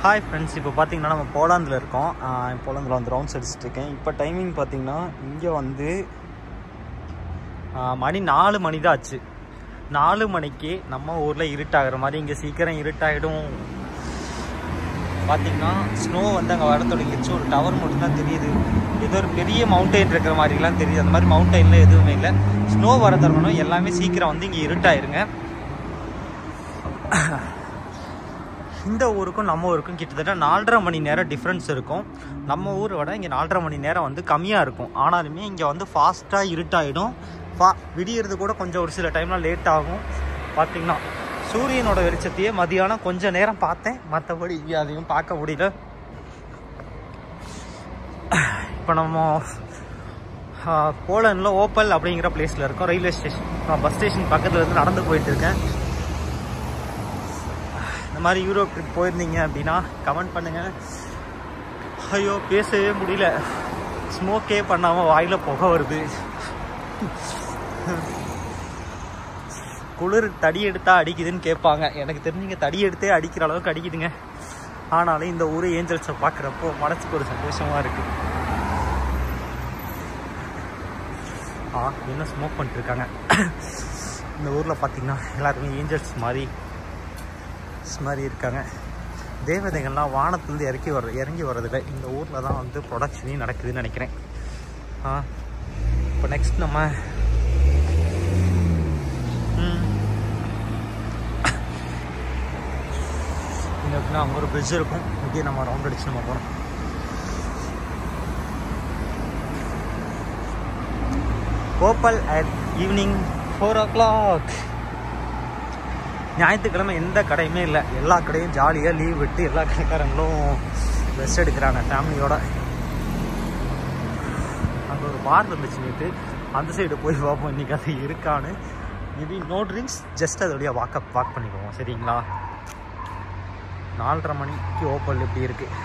Hi friends, இப்போ பார்த்தீங்கன்னா நம்ம போலாந்தில் இருக்கோம். போலாந்தில் வந்து ரவுண்ட்ஸ் அடிச்சுட்ருக்கேன். இப்போ டைமிங் பார்த்தீங்கன்னா இங்கே வந்து மணி 4 மணி தான் ஆச்சு. 4 மணிக்கு நம்ம ஊரில் இருட்டாகிற மாதிரி இங்கே சீக்கிரம் இருட்டாகிடும். பார்த்திங்கன்னா ஸ்னோ வந்து அங்கே வர தொடங்கிடுச்சு. ஒரு டவர் மட்டும்தான் தெரியுது. ஏதோ ஒரு பெரிய மவுண்டெயின் இருக்கிற மாதிரிலாம் தெரியுது. அந்த மாதிரி மவுண்டெயினில் எதுவுமே இல்லை. ஸ்னோ வர தொடங்கணும். எல்லாமே சீக்கிரம் வந்து இங்கே இருட்டாயிருங்க. இந்த ஊருக்கும் நம்ம ஊருக்கும் கிட்டத்தட்ட 4.5 மணி நேரம் டிஃப்ரென்ஸ் இருக்கும். நம்ம ஊரை விட இங்கே 4.5 மணி நேரம் வந்து கம்மியாக இருக்கும். ஆனாலுமே இங்கே வந்து ஃபாஸ்ட்டாக இருட்டாகிடும். விடியறது கூட கொஞ்சம் ஒரு சில டைம்லாம் லேட் ஆகும். பார்த்திங்கன்னா சூரியனோட வெளிச்சத்தையே மதியானம் கொஞ்சம் நேரம் பார்த்தேன். மற்றபடி இங்கே அதையும் பார்க்க முடியல. இப்போ நம்ம போலண்டில் ஓப்பல் அப்படிங்கிற பிளேஸில் இருக்கோம். ரயில்வே ஸ்டேஷன், பஸ் ஸ்டேஷன் பக்கத்தில் இருந்து நடந்து போயிட்டுருக்கேன். இந்த மாதிரி யூரோப் ட்ரிப் போயிருந்தீங்க அப்படின்னா கமெண்ட் பண்ணுங்கள். ஐயோ பேசவே முடியல. ஸ்மோக்கே பண்ணாமல் வாயில் புகை வருது. குளிர் தடி எடுத்தா அடிக்குதுன்னு கேட்பாங்க. எனக்கு தெரிஞ்சுங்க தடி எடுத்தே அடிக்கிற அளவுக்கு அடிக்குதுங்க. ஆனாலும் இந்த ஊர் ஏஞ்சல்ஸை பார்க்குறப்போ மனசுக்கு ஒரு சந்தோஷமாக இருக்குது. என்ன ஸ்மோக் பண்ணிட்டுருக்காங்க. இந்த ஊரில் பார்த்திங்கன்னா எல்லாருமே ஏஞ்சல்ஸ் மாதிரி இருக்காங்க. தேவதைகள்லாம் வானத்துலேருந்து இறங்கி வர்றதில்லை. இந்த ஊரில் தான் வந்து ப்ரொடக்ஷனே நடக்குதுன்னு நினைக்கிறேன். இப்போ நெக்ஸ்ட் நம்ம எப்படின்னா அங்கே ஒரு பிரிட்ஜ் இருக்கும். இங்கே நம்ம ரவுண்ட் அடிச்சு நம்ம போகிறோம். Open at evening 4 o'clock. ஞாயிற்றுக்கிழமை எந்த கடையுமே இல்லை. எல்லா கடையும் ஜாலியாக லீவ் விட்டு எல்லா கடைக்காரங்களும் ரெஸ்ட் எடுக்கிறாங்க ஃபேமிலியோட. அங்கே ஒரு பார் இருந்துச்சு நேற்று. அந்த சைடு போய் பார்ப்போம் இன்றைக்கி அது இருக்கான்னு. மேபி நோ ட்ரிங்க்ஸ், ஜஸ்ட் அதோடைய வாக் பண்ணிக்குவோம். சரிங்களா? 4:30 மணிக்கு ஓப்பல் எப்படி இருக்குது.